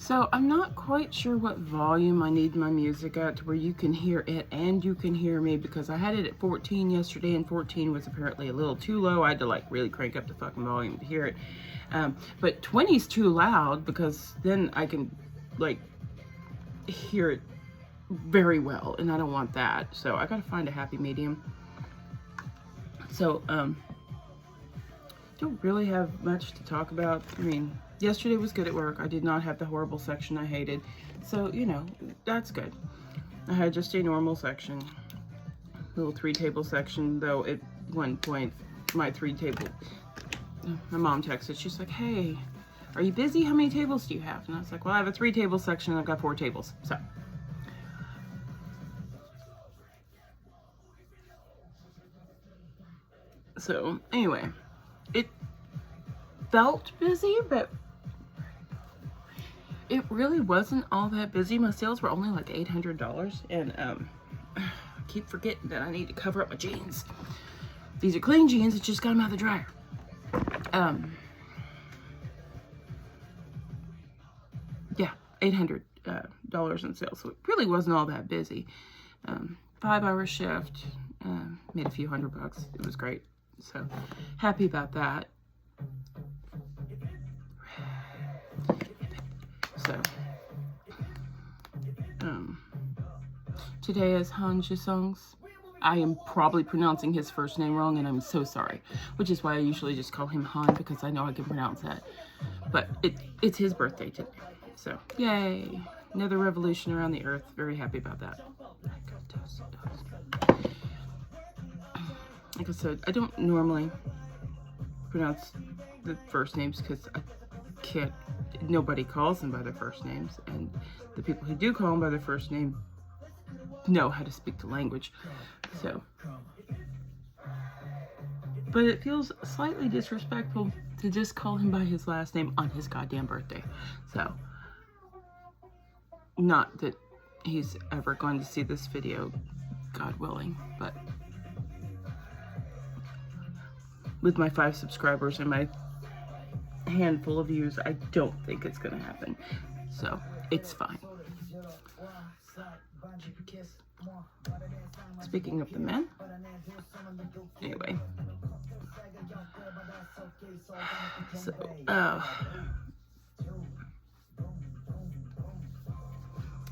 So I'm not quite sure what volume I need my music at to where you can hear it and you can hear me, because I had it at 14 yesterday and 14 was apparently a little too low. I had to like really crank up the fucking volume to hear it. But 20 is too loud, because then I can like hear it very well, and I don't want that. So I gotta find a happy medium. So don't really have much to talk about. I mean, yesterday was good at work. I did not have the horrible section I hated. So, you know, that's good. I had just a normal section. Little 3-table section, though at one point, my mom texted. She's like, hey, are you busy? How many tables do you have? And I was like, well, I have a 3-table section and I've got 4 tables. So anyway, it felt busy, but it really wasn't all that busy. My sales were only like $800, and I keep forgetting that I need to cover up my jeans. These are clean jeans. I just got them out of the dryer. Yeah, $800 in sales. So it really wasn't all that busy. 5-hour shift, made a few $100. It was great. So happy about that. So today is Han Jisung's. I am probably pronouncing his first name wrong, and I'm so sorry, which is why I usually just call him Han, because I know I can pronounce that. But it's his birthday today. So yay, another revolution around the earth. Very happy about that. Like I said, I don't normally pronounce the first names because I can't, nobody calls them by their first names, and the people who do call them by their first name know how to speak the language. So, but it feels slightly disrespectful to just call him by his last name on his goddamn birthday. So, not that he's ever going to see this video, God willing, but with my 5 subscribers and my handful of views, I don't think it's gonna happen. So it's fine. Speaking of the men, anyway, so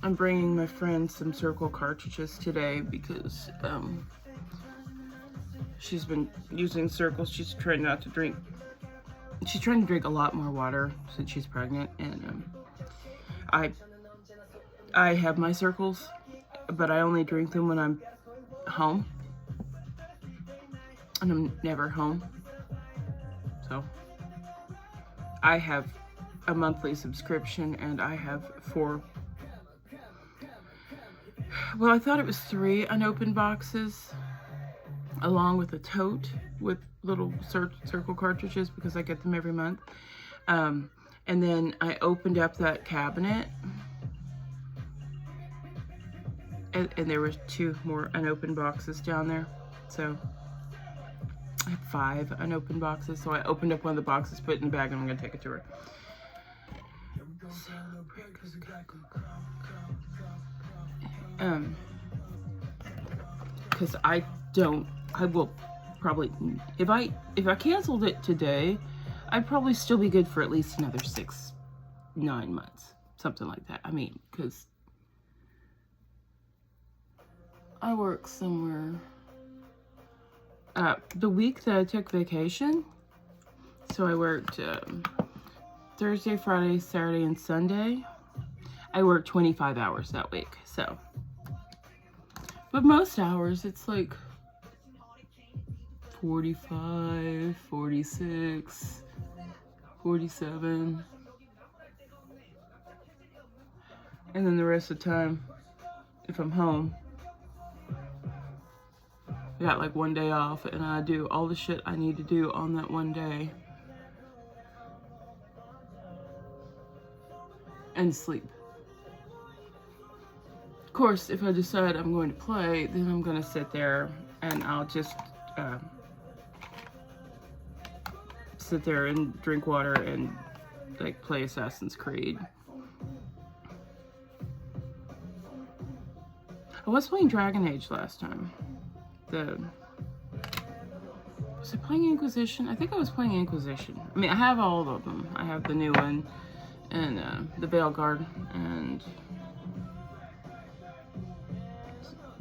I'm bringing my friend some circle cartridges today because she's been using circles. She's trying not to drink. She's trying to drink a lot more water since she's pregnant, and I have my circles, but I only drink them when I'm home, and I'm never home. So I have a monthly subscription, and I have 4. Well, I thought it was 3 unopened boxes, along with a tote with little circle cartridges, because I get them every month. And then I opened up that cabinet, and there was 2 more unopened boxes down there. So I have 5 unopened boxes. So I opened up one of the boxes, put it in the bag, and I'm gonna take it to her. Because I will probably, if I canceled it today, I'd probably still be good for at least another 6-9 months, something like that. I mean, because I work somewhere the week that I took vacation. So I worked Thursday, Friday, Saturday, and Sunday. I worked 25 hours that week. So, but most hours it's like 45, 46, 47. And then the rest of the time, if I'm home, I got like 1 day off, and I do all the shit I need to do on that 1 day. And sleep. Of course, if I decide I'm going to play, then I'm going to sit there and I'll just sit there and drink water and like play Assassin's Creed. I was playing Dragon Age last time. Was I playing Inquisition? I think I was playing Inquisition. I mean, I have all of them. I have the new one, and the Veilguard, and...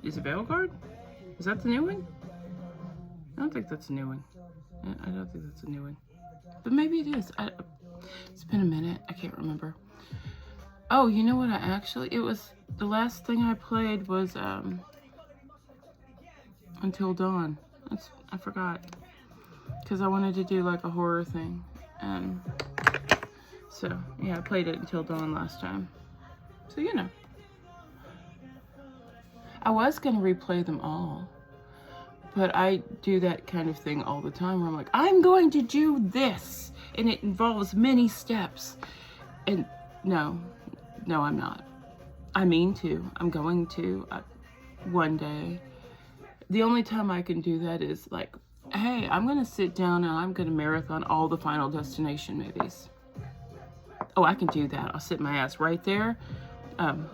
Is it Veilguard? Is that the new one? I don't think that's a new one. I don't think that's a new one. But maybe it is. It's been a minute. I can't remember. Oh, you know what? It was... The last thing I played was, Until Dawn. I forgot. Because I wanted to do, like, a horror thing. So, yeah, I played it Until Dawn last time. So, you know. I was going to replay them all. But I do that kind of thing all the time where I'm like, I'm going to do this! And it involves many steps. And no, I'm not. I mean to. I'm going to one day. The only time I can do that is like, hey, I'm going to sit down and I'm going to marathon all the Final Destination movies. Oh, I can do that. I'll sit my ass right there and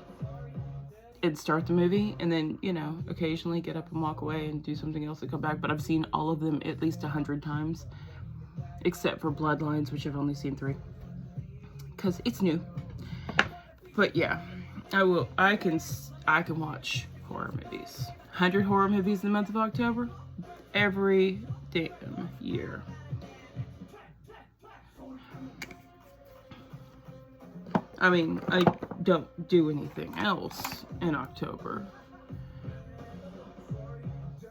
start the movie, and then, you know, occasionally get up and walk away and do something else and come back. But I've seen all of them at least 100 times, except for Bloodlines, which I've only seen 3 because it's new. But yeah, I can watch horror movies. 100 horror movies in the month of October, every damn year. I mean, I don't do anything else in October.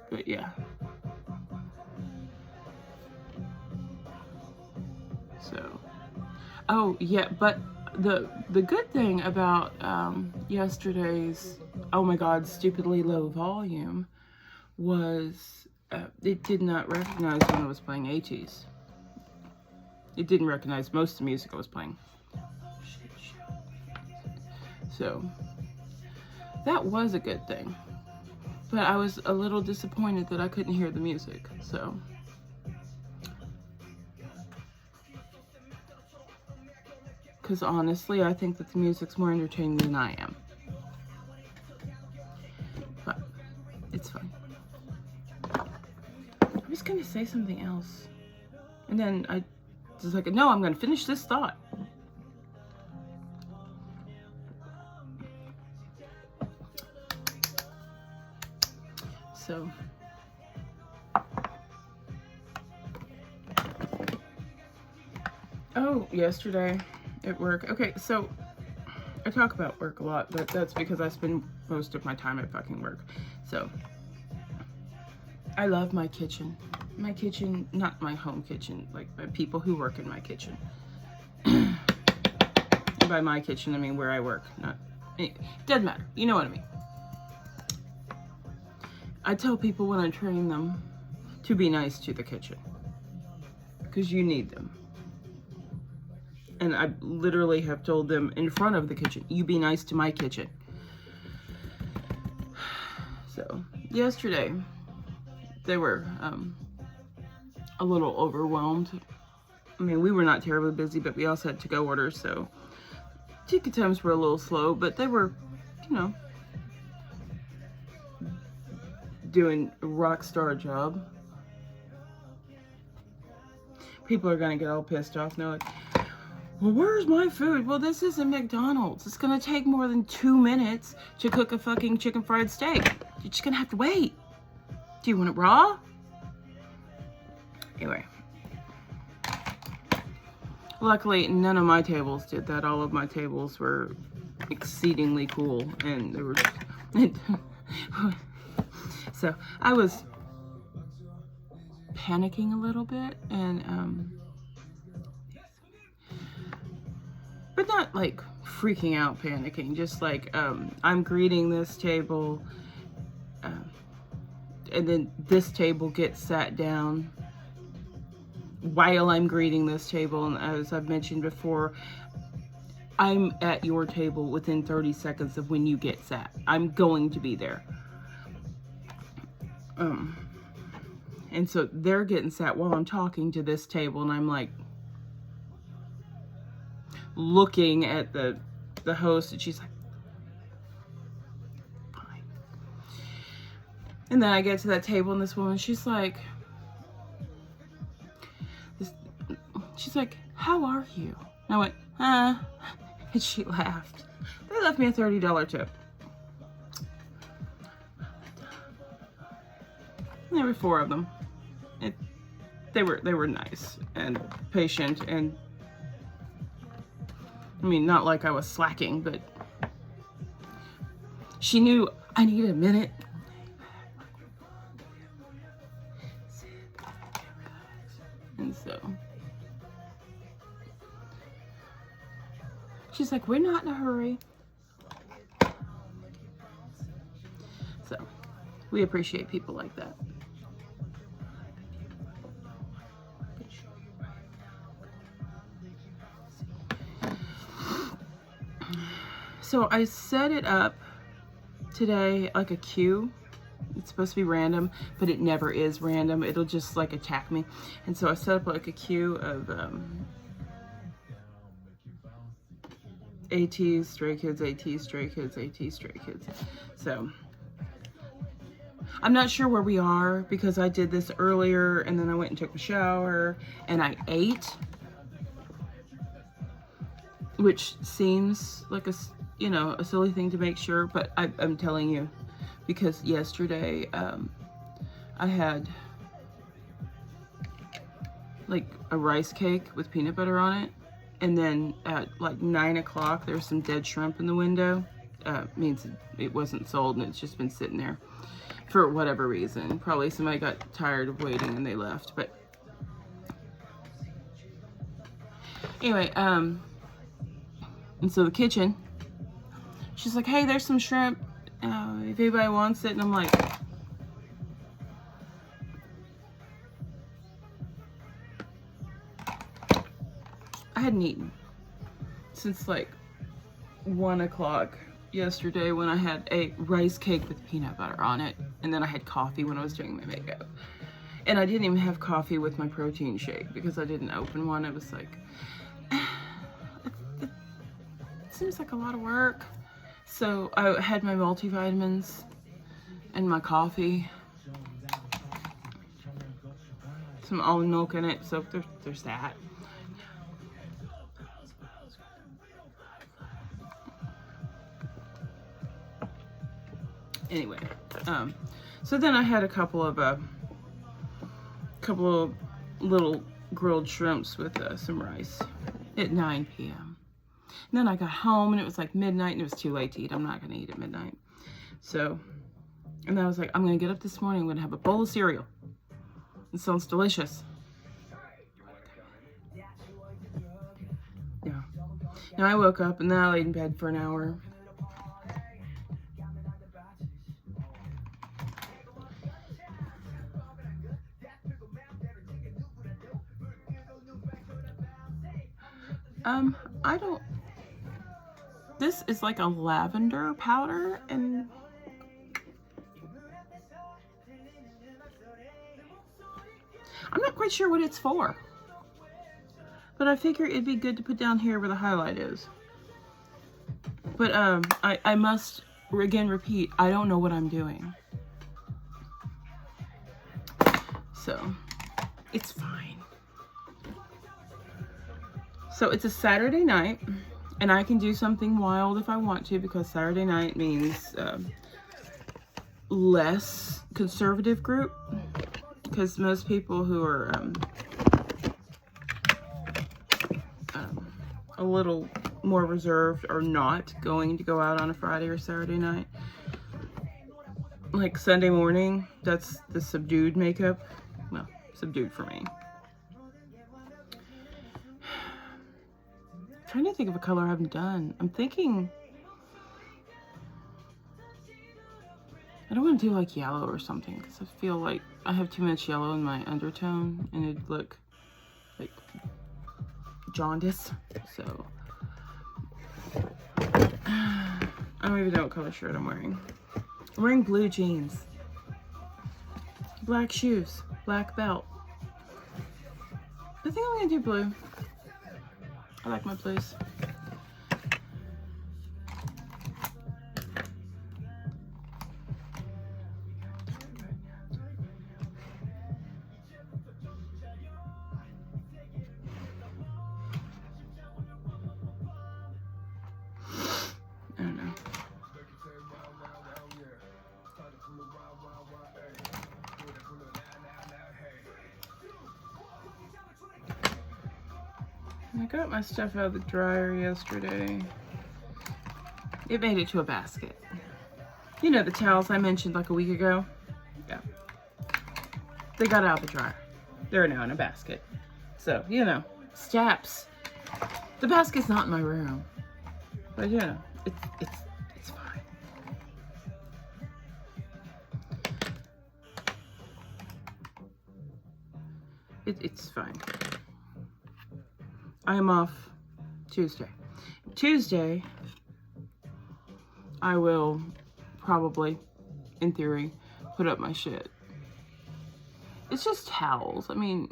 But yeah. So, oh yeah, but the good thing about yesterday's, oh my god, stupidly low volume was it did not recognize when I was playing 80s. It didn't recognize most of the music I was playing. So, that was a good thing. But I was a little disappointed that I couldn't hear the music, so. Because honestly, I think that the music's more entertaining than I am. But, it's fine. I was going to say something else. And then I was like, no, I'm going to finish this thought. So, oh, yesterday at work. Okay, so I talk about work a lot, but that's because I spend most of my time at fucking work. So, I love my kitchen. My kitchen, not my home kitchen, like by people who work in my kitchen. And by my kitchen, I mean where I work, not, it doesn't matter. You know what I mean. I tell people when I train them to be nice to the kitchen, because you need them. And I literally have told them in front of the kitchen, you be nice to my kitchen. So, yesterday, they were a little overwhelmed. I mean, we were not terribly busy, but we also had to-go orders, so ticket times were a little slow, but they were, you know, doing a rock star job. People are gonna get all pissed off now, like, well, where's my food? Well, this isn't McDonald's. It's gonna take more than 2 minutes to cook a fucking chicken fried steak. You're just gonna have to wait. Do you want it raw? Anyway. Luckily, none of my tables did that. All of my tables were exceedingly cool, and there were so I was panicking a little bit, and but not like freaking out panicking, just like I'm greeting this table, and then this table gets sat down while I'm greeting this table, and as I've mentioned before, I'm at your table within 30 seconds of when you get sat. I'm going to be there. And so they're getting sat while I'm talking to this table, and I'm like looking at the host, and she's like, fine. And then I get to that table and this woman, she's like, how are you? And I went, huh? And she laughed. They left me a $30 tip. And there were 4 of them. They were nice and patient, and I mean, not like I was slacking, but she knew I needed a minute. And so she's like, we're not in a hurry. So we appreciate people like that. So I set it up today like a queue. It's supposed to be random, but it never is random. It'll just like attack me. And so I set up like a queue of ATs, stray kids, ATs, stray kids, ATs, stray kids. So I'm not sure where we are because I did this earlier and then I went and took a shower and I ate, which seems like a silly thing to make sure, but I'm telling you, because yesterday I had like a rice cake with peanut butter on it, and then at like 9 o'clock there's some dead shrimp in the window. Means it wasn't sold and it's just been sitting there for whatever reason. Probably somebody got tired of waiting and they left. But anyway, and so the kitchen, she's like, hey, there's some shrimp, if anybody wants it. And I'm like, I hadn't eaten since like 1 o'clock yesterday when I had a rice cake with peanut butter on it, and then I had coffee when I was doing my makeup. And I didn't even have coffee with my protein shake because I didn't open one. It was like, it seems like a lot of work. So I had my multivitamins and my coffee, some almond milk in it, so there's that. Anyway, so then I had a couple of little grilled shrimps with some rice at 9 p.m. And then I got home and it was like midnight and it was too late to eat. I'm not gonna eat at midnight. So, and then I was like, I'm gonna get up this morning, I'm gonna have a bowl of cereal. It sounds delicious. Yeah. Now I woke up and then I laid in bed for an hour. This is like a lavender powder, and I'm not quite sure what it's for, but I figure it'd be good to put down here where the highlight is. But I must again repeat, I don't know what I'm doing, so it's fine. So it's a Saturday night, and I can do something wild if I want to, because Saturday night means less conservative group, because most people who are a little more reserved are not going to go out on a Friday or Saturday night. Like Sunday morning, that's the subdued makeup. Well, subdued for me. I'm trying to think of a color I haven't done. I'm thinking, I don't want to do like yellow or something, because I feel like I have too much yellow in my undertone and it'd look like jaundice. So I don't even know what color shirt I'm wearing. I'm wearing blue jeans, black shoes, black belt. I think I'm gonna do blue. I like my blues. got my stuff out of the dryer yesterday. It made it to a basket. You know the towels I mentioned like a week ago? Yeah. They got out of the dryer. They're now in a basket. So, you know, steps. The basket's not in my room. But, you know, it's fine. It's fine. I am off Tuesday. Tuesday, I will probably, in theory, put up my shit. It's just towels. I mean,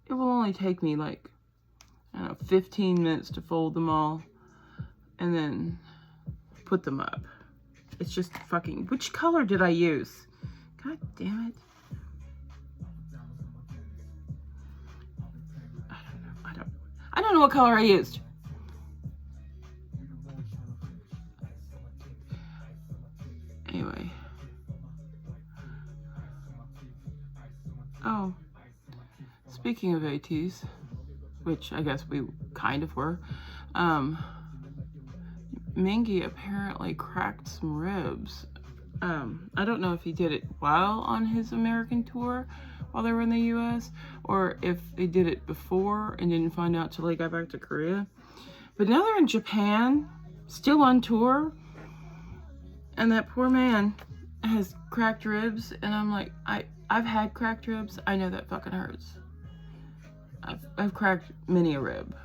it will only take me like, I don't know, 15 minutes to fold them all and then put them up. It's just fucking, which color did I use? God damn it. I don't know what color I used. Anyway. Oh, speaking of ATs, which I guess we kind of were, Mingy apparently cracked some ribs. I don't know if he did it while on his American tour, while they were in the US, or if they did it before and didn't find out till they got back to Korea. But now they're in Japan, still on tour, and that poor man has cracked ribs, and I'm like, I've had cracked ribs. I know that fucking hurts. I've cracked many a rib.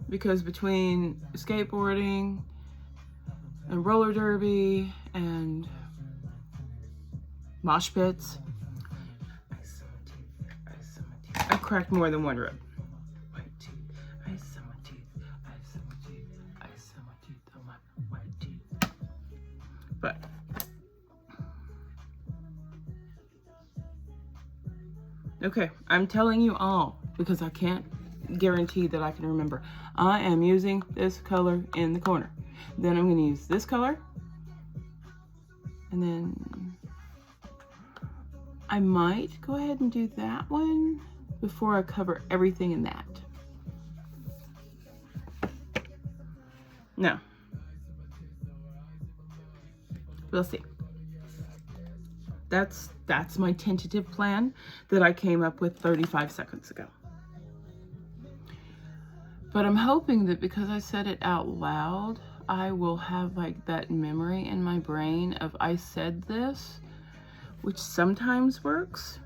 Because between skateboarding and roller derby and mosh pits, I cracked more than one rib. But okay, I'm telling you all because I can't guarantee that I can remember. I am using this color in the corner. Then I'm going to use this color. And then I might go ahead and do that one before I cover everything in that. No. We'll see. That's my tentative plan that I came up with 35 seconds ago. But I'm hoping that because I said it out loud, I will have like that memory in my brain of I said this, which sometimes works.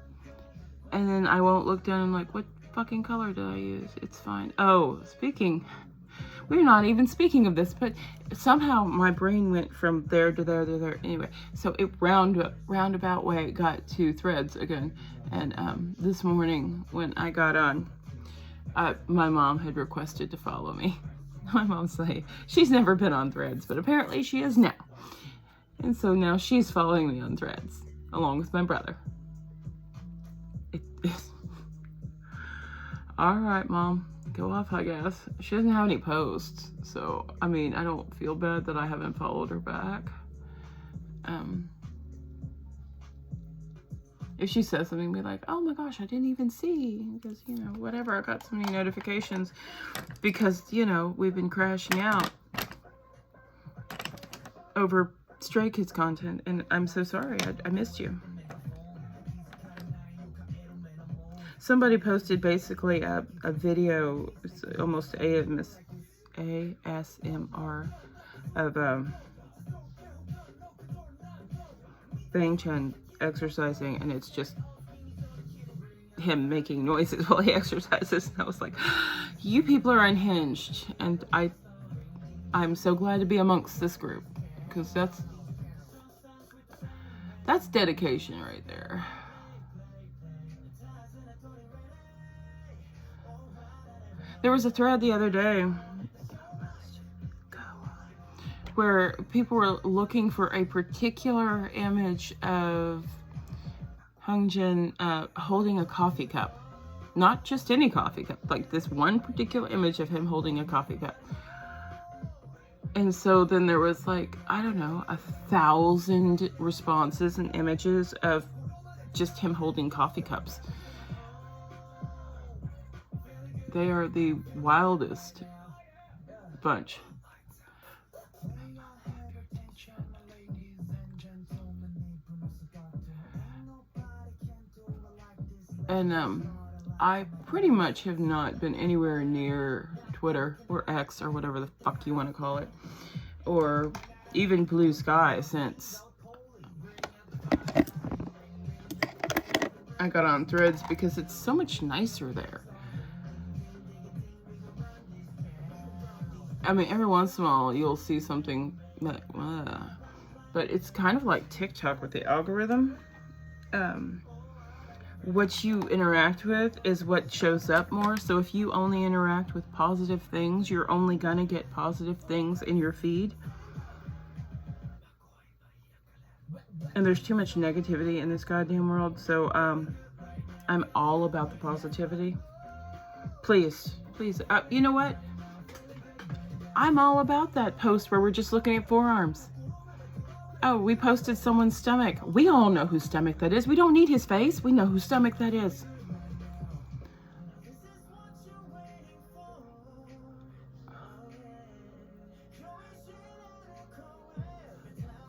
And then I won't look down and like, what fucking color did I use? It's fine. Oh, we're not even speaking of this, but somehow my brain went from there to there to there. Anyway, so it roundabout way got to Threads again. And this morning when I got on, my mom had requested to follow me. My mom's like, she's never been on Threads, but apparently she is now. And so now she's following me on Threads, along with my brother. All right, Mom, go off, I guess. She doesn't have any posts, so, I mean, I don't feel bad that I haven't followed her back. If she says something, be like, oh my gosh, I didn't even see, because, you know, whatever, I got so many notifications, because, you know, we've been crashing out over Stray Kids content, and I'm so sorry, I missed you. Somebody posted basically a video, it's almost ASMR of Bang Chen exercising, and it's just him making noises while he exercises. And I was like, you people are unhinged, and I'm so glad to be amongst this group, because that's dedication right there. There was a thread the other day where people were looking for a particular image of Hungjin holding a coffee cup. Not just any coffee cup, like this one particular image of him holding a coffee cup. And so then there was like, I don't know, 1,000 responses and images of just him holding coffee cups. They are the wildest bunch. And I pretty much have not been anywhere near Twitter or X or whatever the fuck you want to call it, or even Blue Sky since I got on Threads, because it's so much nicer there. I mean, every once in a while you'll see something like, but it's kind of like TikTok with the algorithm. What you interact with is what shows up more. So if you only interact with positive things, you're only gonna get positive things in your feed. And there's too much negativity in this goddamn world. So I'm all about the positivity. Please, you know what? I'm all about that post where we're just looking at forearms. Oh, we posted someone's stomach. We all know whose stomach that is. We don't need his face. We know whose stomach that is.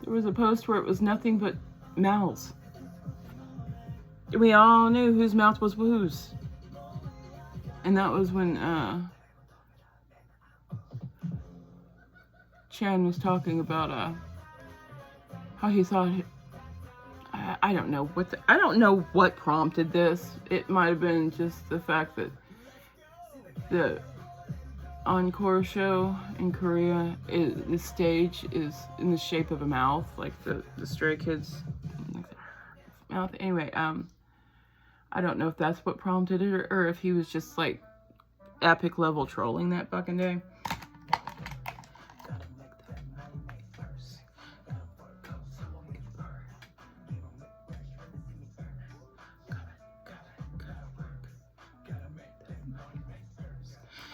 There was a post where it was nothing but mouths. We all knew whose mouth was whose. And that was when Chan was talking about how he thought, I don't know what prompted this. It might have been just the fact that the encore show in Korea, the stage is in the shape of a mouth, like the Stray Kids mouth. Anyway, I don't know if that's what prompted it, or if he was just like epic level trolling that fucking day.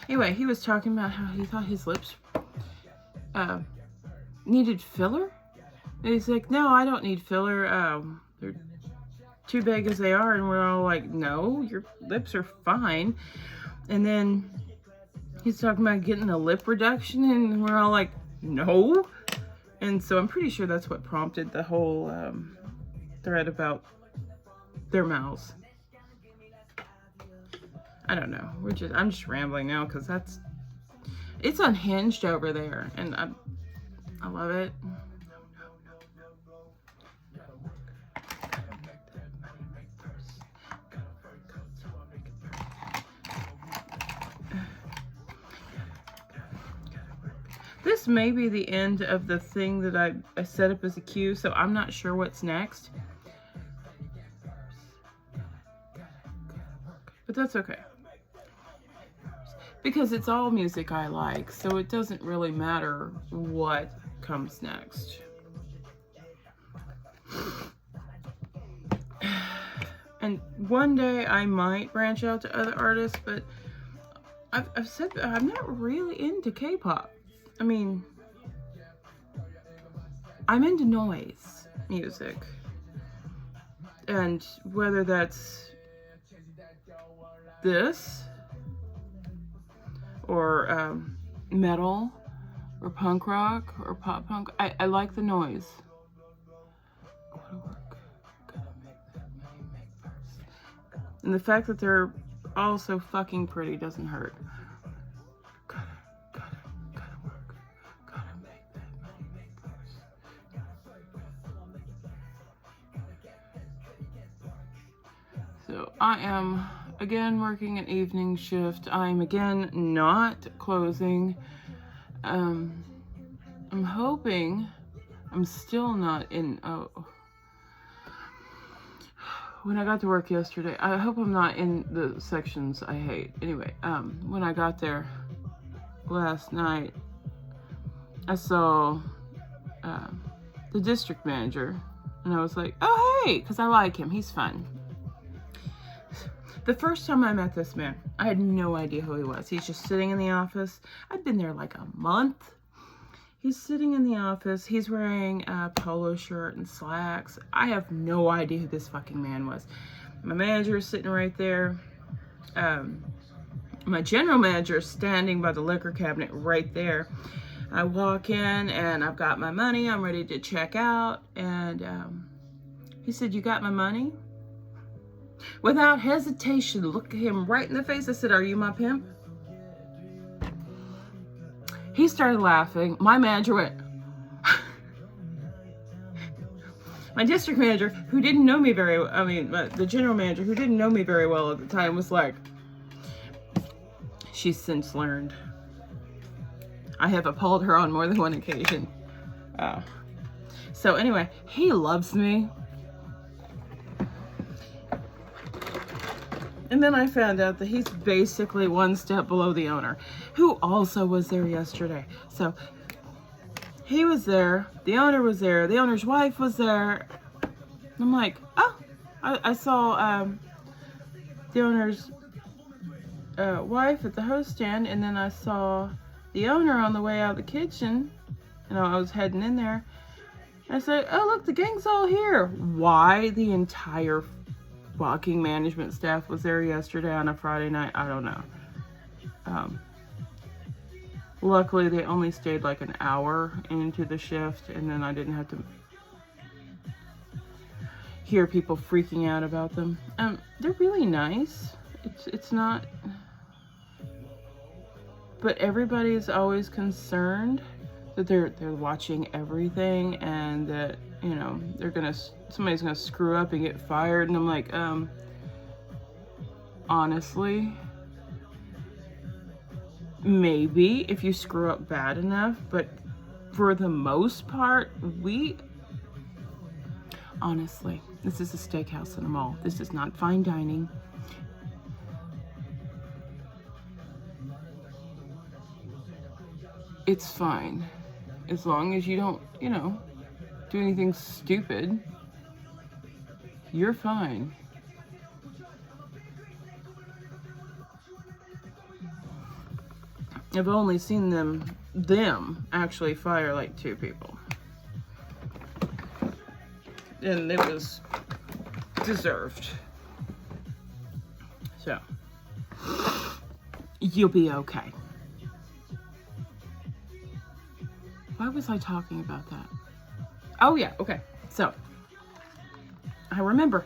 Anyway, he was talking about how he thought his lips needed filler. And he's like, no, I don't need filler. They're too big as they are. And we're all like, no, your lips are fine. And then he's talking about getting a lip reduction. And we're all like, no. And so I'm pretty sure that's what prompted the whole thread about their mouths. I don't know. I'm just rambling now because it's unhinged over there, and I love it. This may be the end of the thing that I set up as a cue, so I'm not sure what's next. But that's okay. Because it's all music I like, so it doesn't really matter what comes next. And one day I might branch out to other artists, but I've said I'm not really into K-pop. I mean, I'm into noise music. And whether that's this, or metal, or punk rock, or pop punk. I like the noise. And the fact that they're all so fucking pretty doesn't hurt. Gotta work. Gotta make that money, make purse. So I am again working an evening shift. I'm again not closing. I'm hoping I'm still not in. When I got to work yesterday, I hope I'm not in the sections I hate. Anyway, when I got there last night, I saw the district manager, and I was like, oh hey, because I like him. He's fun. The first time I met this man, I had no idea who he was. He's just sitting in the office. I'd been there like a month. He's sitting in the office. He's wearing a polo shirt and slacks. I have no idea who this fucking man was. My manager is sitting right there. My general manager is standing by the liquor cabinet right there. I walk in and I've got my money. I'm ready to check out. And he said, "You got my money?" Without hesitation, looked at him right in the face. I said, "Are you my pimp?" He started laughing. My manager went. My district manager, who didn't know me very well, the general manager, who didn't know me very well at the time, was like, "She's since learned. I have appalled her on more than one occasion." So anyway, he loves me. And then I found out that he's basically one step below the owner, who also was there yesterday. So he was there, the owner was there, the owner's wife was there. I'm like, oh, I saw the owner's wife at the host stand, and then I saw the owner on the way out of the kitchen. I was heading in there. I said, "Oh, look, the gang's all here." Why the entire walking management staff was there yesterday on a Friday night, I don't know. Luckily, they only stayed like an hour into the shift, and then I didn't have to hear people freaking out about them. They're really nice. It's not, but everybody's always concerned that they're watching everything, and that somebody's gonna screw up and get fired. And I'm like, honestly, maybe if you screw up bad enough, but for the most part, honestly, this is a steakhouse in a mall. This is not fine dining. It's fine as long as you don't, do anything stupid. You're fine. I've only seen them actually fire like 2 people. And it was deserved. So, you'll be okay. Why was I talking about that? Oh yeah, okay. So, I remember.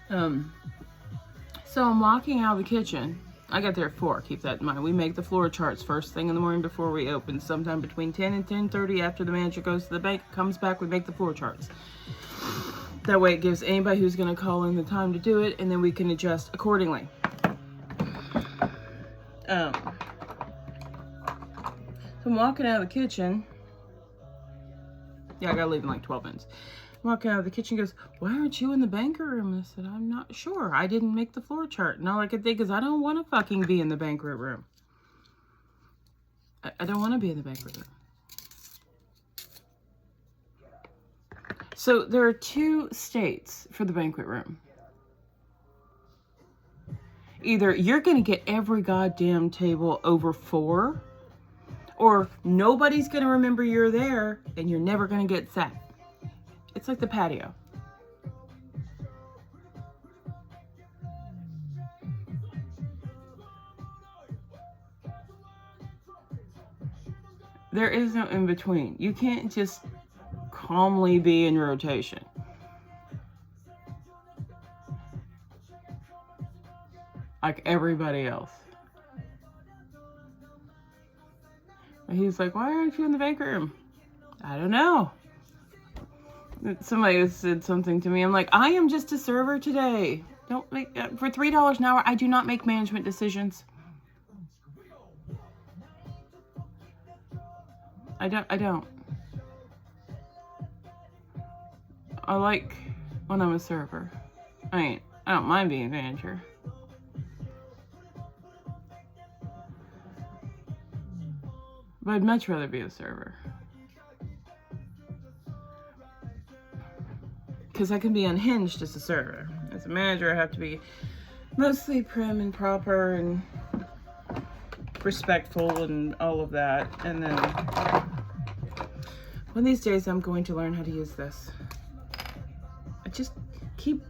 So I'm walking out of the kitchen. I got there at 4, keep that in mind. We make the floor charts first thing in the morning before we open. Sometime between 10 and 10:30 after the manager goes to the bank, comes back, we make the floor charts. That way it gives anybody who's gonna call in the time to do it, and then we can adjust accordingly. So I'm walking out of the kitchen. Yeah, I gotta leave in like 12 minutes. Walking out of the kitchen, goes, "Why aren't you in the banquet room?" I said, "I'm not sure. I didn't make the floor chart." And all I could think is, I don't want to fucking be in the banquet room. I don't want to be in the banquet room. So there are 2 states for the banquet room. Either you're going to get every goddamn table over 4, or nobody's going to remember you're there and you're never going to get sat. It's like the patio. There is no in between. You can't just calmly be in rotation. Like everybody else. And he's like, "Why aren't you in the banquet room?" I don't know. Somebody said something to me. I'm like, I am just a server today. Don't make for $3 an hour. I do not make management decisions. I don't. I like when I'm a server. I don't mind being a manager. But I'd much rather be a server. Because I can be unhinged as a server. As a manager, I have to be mostly prim and proper and respectful and all of that. And then one of these days I'm going to learn how to use this. I just keep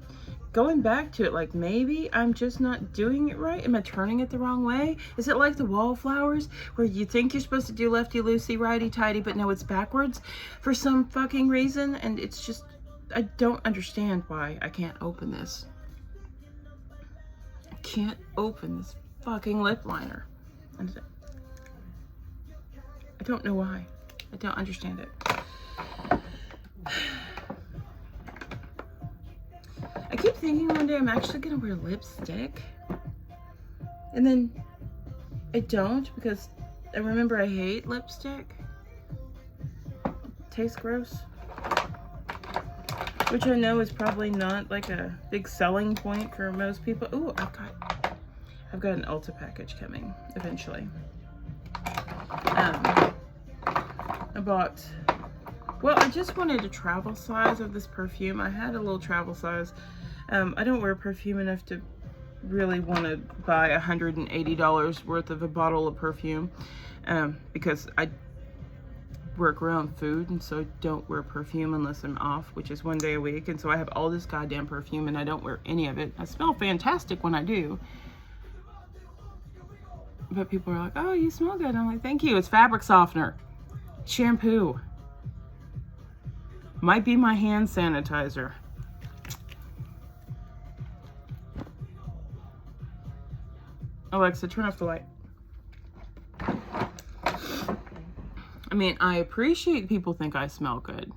going back to it, like maybe I'm just not doing it right. Am I turning it the wrong way? Is it like the wallflowers where you think you're supposed to do lefty-loosey, righty-tighty, but no, it's backwards for some fucking reason? And it's just, I don't understand why I can't open this. I can't open this fucking lip liner. And I don't know why. I don't understand it. I keep thinking one day I'm actually gonna wear lipstick, and then I don't, because I remember I hate lipstick. It tastes gross, which I know is probably not like a big selling point for most people. Ooh, I've got an Ulta package coming eventually. I bought, well, I just wanted a travel size of this perfume. I had a little travel size. I don't wear perfume enough to really want to buy $180 worth of a bottle of perfume, because I work around food, and so I don't wear perfume unless I'm off, which is one day a week. And so I have all this goddamn perfume and I don't wear any of it. I smell fantastic when I do, but people are like, oh, you smell good. I'm like, thank you. It's fabric softener, shampoo, might be my hand sanitizer. Alexa, turn off the light. I mean, I appreciate people think I smell good.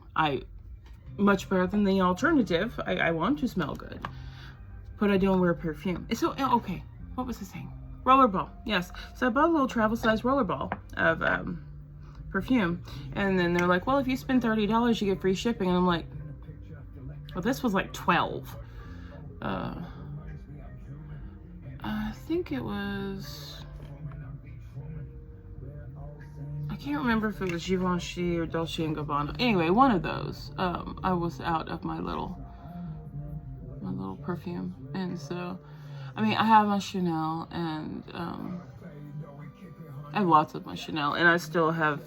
Much better than the alternative. I want to smell good, but I don't wear perfume. So, okay, what was I saying? Rollerball, yes. So I bought a little travel size rollerball of perfume, and then they're like, well, if you spend $30, you get free shipping. And I'm like, well, this was like 12. I think it was, I can't remember if it was Givenchy or Dolce & Gabbana. Anyway, one of those. I was out of my little perfume. And so, I mean, I have my Chanel, and I have lots of my Chanel, and I still have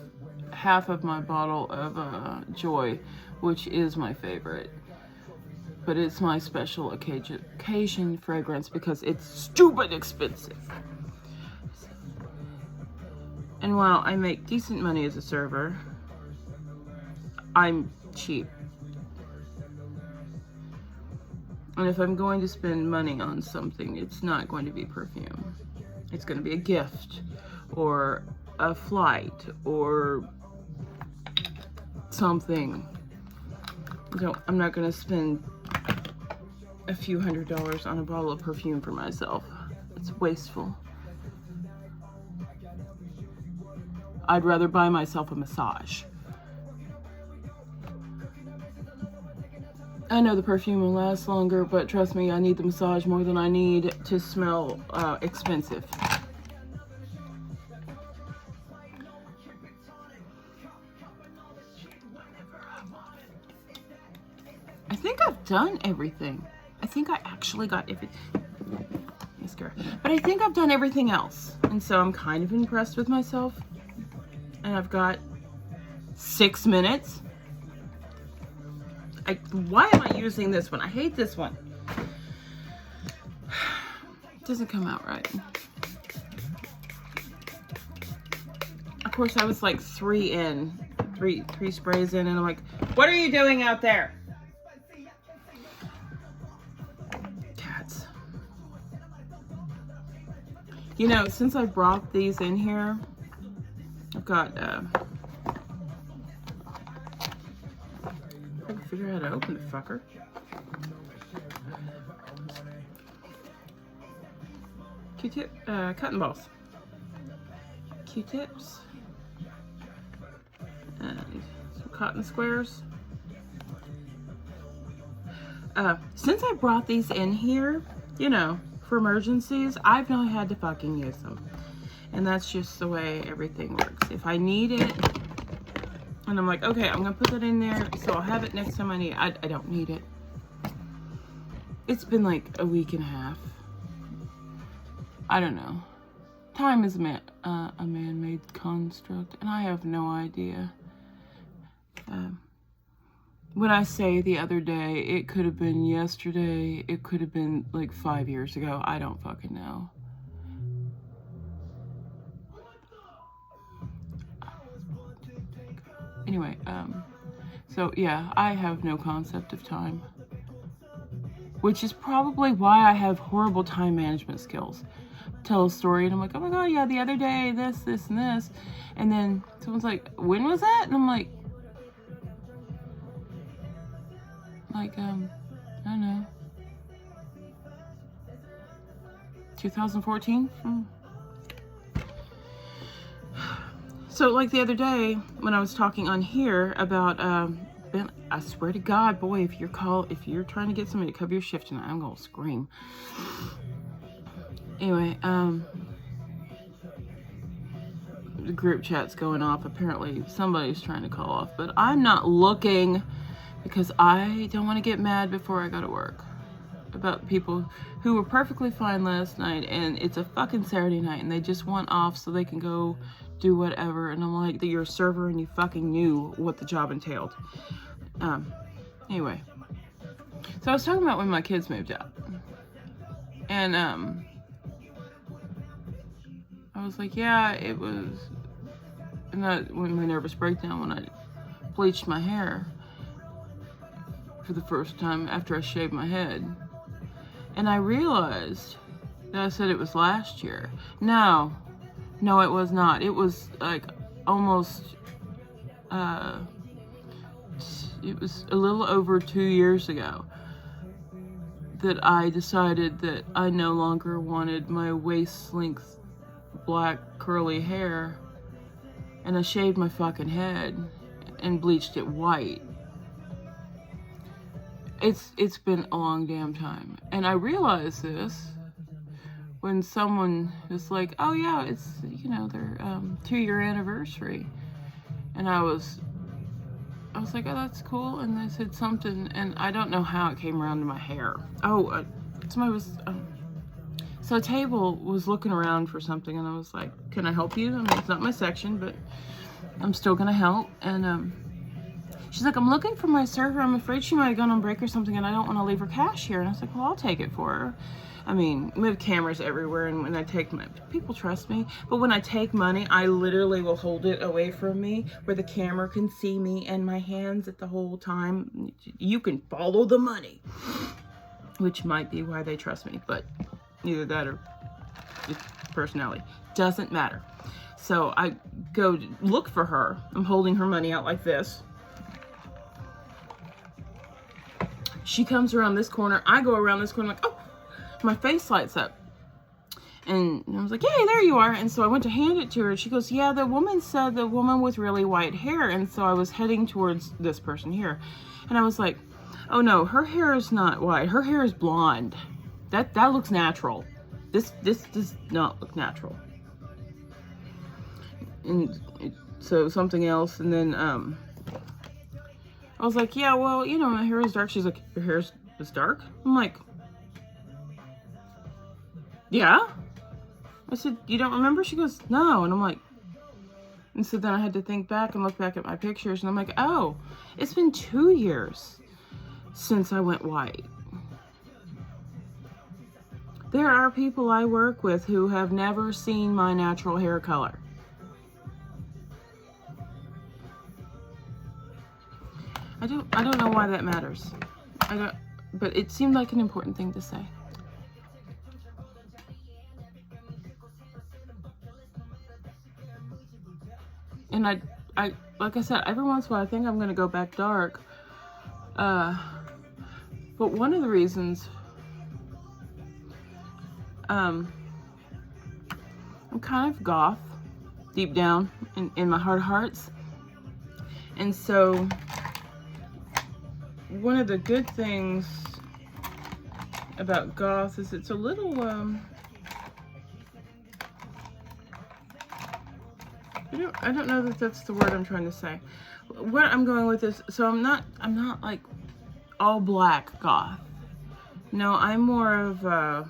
half of my bottle of Joy, which is my favorite. But it's my special occasion fragrance because it's stupid expensive. And while I make decent money as a server, I'm cheap. And if I'm going to spend money on something, it's not going to be perfume. It's going to be a gift or a flight or something. So I'm not going to spend a few $100s on a bottle of perfume for myself. It's wasteful. I'd rather buy myself a massage. I know the perfume will last longer, but trust me, I need the massage more than I need to smell expensive. I think I've done everything. I think I actually got everything. But I think I've done everything else. And so I'm kind of impressed with myself. And I've got 6 minutes. Why am I using this one? I hate this one. It doesn't come out right. Of course, I was like three sprays in, and I'm like, what are you doing out there? Cats. You know, since I brought these in here, I've got, I can figure out how to open the fucker. Q-tip, cotton balls. Q-tips. And some cotton squares. Since I brought these in here, you know, for emergencies, I've not had to fucking use them. And that's just the way everything works. If I need it, and I'm like, okay, I'm gonna put that in there, so I'll have it next time I need it. I don't need it. It's been like a week and a half. I don't know. Time is a man-made construct, and I have no idea. When I say the other day, it could have been yesterday, it could have been like 5 years ago. I don't fucking know. Anyway, so yeah, I have no concept of time. Which is probably why I have horrible time management skills. Tell a story and I'm like, oh my god, yeah, the other day, this, and this. And then someone's like, when was that? And I'm like, I don't know. 2014? So like the other day when I was talking on here about I swear to God, boy, if you're trying to get somebody to cover your shift tonight, I'm gonna scream. Anyway, the group chat's going off. Apparently somebody's trying to call off, but I'm not looking because I don't want to get mad before I go to work about people who were perfectly fine last night and it's a fucking Saturday night and they just want off so they can go do whatever. And I'm like, you're a server and you fucking knew what the job entailed. Anyway, so I was talking about when my kids moved out, and I was like, yeah, it was, and that when my nervous breakdown when I bleached my hair for the first time after I shaved my head, and I realized that I said it was last year. No, it was not. It was like almost, it was a little over 2 years ago that I decided that I no longer wanted my waist-length black curly hair, and I shaved my fucking head and bleached it white. It's been a long damn time, and I realized this when someone is like, oh yeah, it's, you know, their 2-year anniversary, and I was like, oh, that's cool. And they said something, and I don't know how it came around to my hair. Oh, somebody was, so a table was looking around for something, and I was like, can I help you? I mean, it's not my section, but I'm still gonna help. And she's like, I'm looking for my server. I'm afraid she might have gone on break or something, and I don't want to leave her cash here. And I was like, well, I'll take it for her. I mean, we have cameras everywhere, and when I take my, people trust me, but when I take money, I literally will hold it away from me where the camera can see me and my hands at the whole time. You can follow the money, which might be why they trust me, but either that or it's personality. Doesn't matter. So I go look for her. I'm holding her money out like this. She comes around this corner. I go around this corner like, oh, my face lights up. And I was like, hey, there you are. And so I went to hand it to her. She goes, yeah, the woman said the woman with really white hair. And so I was heading towards this person here. And I was like, oh no, her hair is not white. Her hair is blonde. That looks natural. This does not look natural. And so something else. And then I was like, yeah, well, you know, my hair is dark. She's like, your hair is dark? I'm like, yeah. I said, you don't remember? She goes, no. And I'm like, and so then I had to think back and look back at my pictures, and I'm like, oh, it's been 2 years since I went white. There are people I work with who have never seen my natural hair color. I don't know why that matters. But it seemed like an important thing to say. And I like I said, every once in a while I think I'm gonna go back dark. But one of the reasons I'm kind of goth deep down in my heart of hearts. And so one of the good things about goth is it's a little I don't know that that's the word I'm trying to say. What I'm going with is, so I'm not like all black goth. No, I'm more of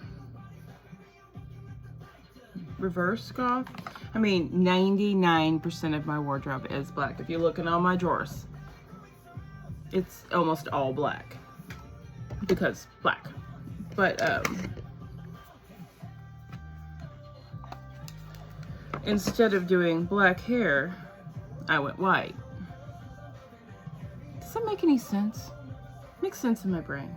reverse goth. I mean, 99% of my wardrobe is black. If you look in all my drawers, it's almost all black because black. But instead of doing black hair, I went white. Does that make any sense? Makes sense in my brain.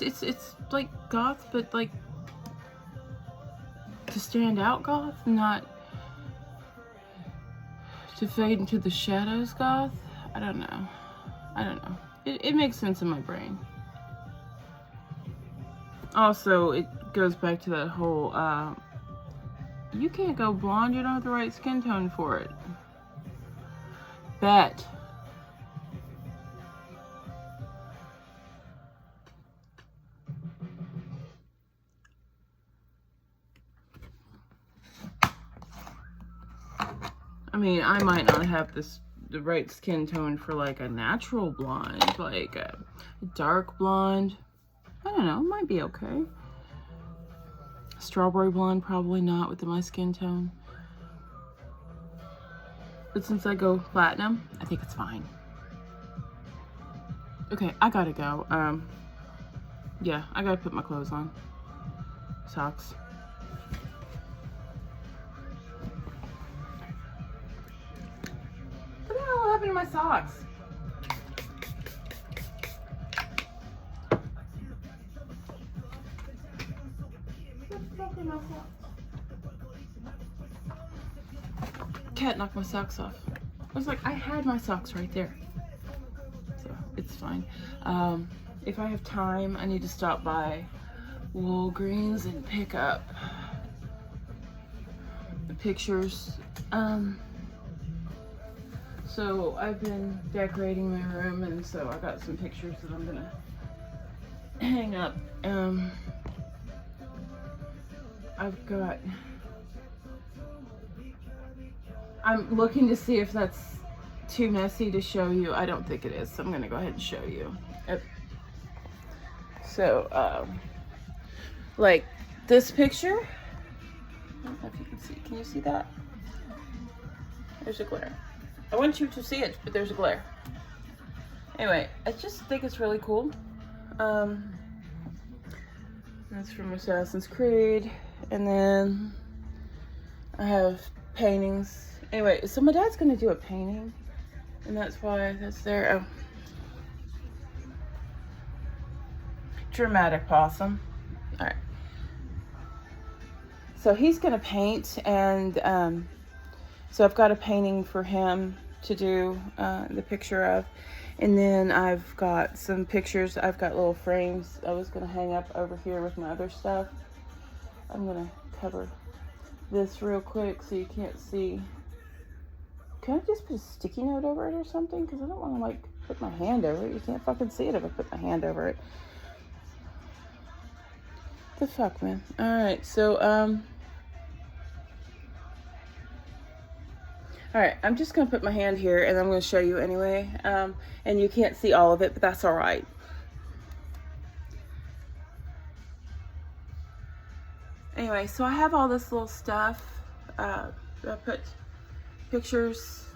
It's like goth, but like to stand out goth, not to fade into the shadows goth. I don't know. It makes sense in my brain. Also, it goes back to that whole you can't go blonde, you don't have the right skin tone for it. Bet. I mean, I might not have the right skin tone for like a natural blonde, like a dark blonde. I don't know, it might be okay. Strawberry blonde, probably not with my skin tone. But since I go platinum, I think it's fine. Okay, I gotta go. Yeah, I gotta put my clothes on. Socks. What the hell happened to my socks? Cat knocked my socks off. I was like, I had my socks right there. So it's fine. If I have time, I need to stop by Walgreens and pick up the pictures. So I've been decorating my room, and so I got some pictures that I'm gonna hang up. I'm looking to see if that's too messy to show you. I don't think it is, so I'm gonna go ahead and show you. So, like this picture, I don't know if you can see. Can you see that? There's a glare. I want you to see it, but there's a glare. Anyway, I just think it's really cool. That's from Assassin's Creed. And then I have paintings. Anyway, so my dad's gonna do a painting, and that's why that's there. Oh. Dramatic possum. All right. So he's gonna paint, and so I've got a painting for him to do the picture of, and then I've got some pictures. I've got little frames I was gonna hang up over here with my other stuff. I'm gonna cover this real quick so you can't see. Can I just put a sticky note over it or something? Because I don't want to like put my hand over it. You can't fucking see it if I put my hand over it. The fuck, man. Alright, so alright, I'm just gonna put my hand here and I'm gonna show you anyway. And you can't see all of it, but that's alright. Anyway, so I have all this little stuff. I put pictures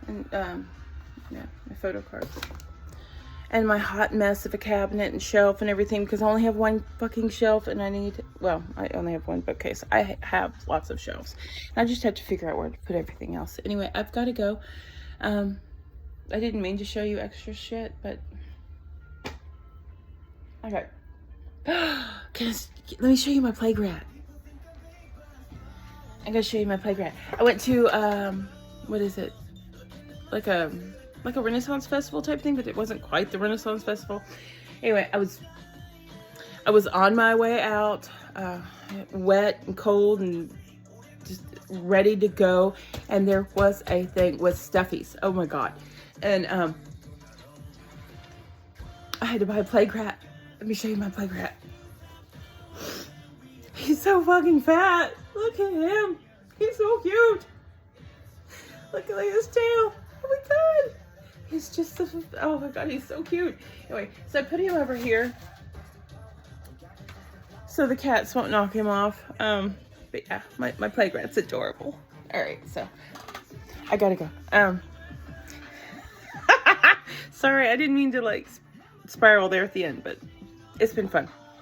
and yeah, my photo cards and my hot mess of a cabinet and shelf and everything, because I only have one fucking shelf and I only have one bookcase. I have lots of shelves and I just have to figure out where to put everything else. Anyway, I've got to go. I didn't mean to show you extra shit, but okay. Let me show you my playground. I'm gonna show you my playground. I went to what is it? Like a Renaissance festival type thing, but it wasn't quite the Renaissance festival. Anyway, I was on my way out, wet and cold and just ready to go, and there was a thing with stuffies. Oh my god. And I had to buy a playground. Let me show you my playground. He's so fucking fat. Look at him. He's so cute. Look at his tail. Oh my god. He's just, oh my god, he's so cute. Anyway, so I put him over here. so the cats won't knock him off. But yeah, my playground's adorable. All right, so I gotta go. Sorry, I didn't mean to like spiral there at the end, but it's been fun.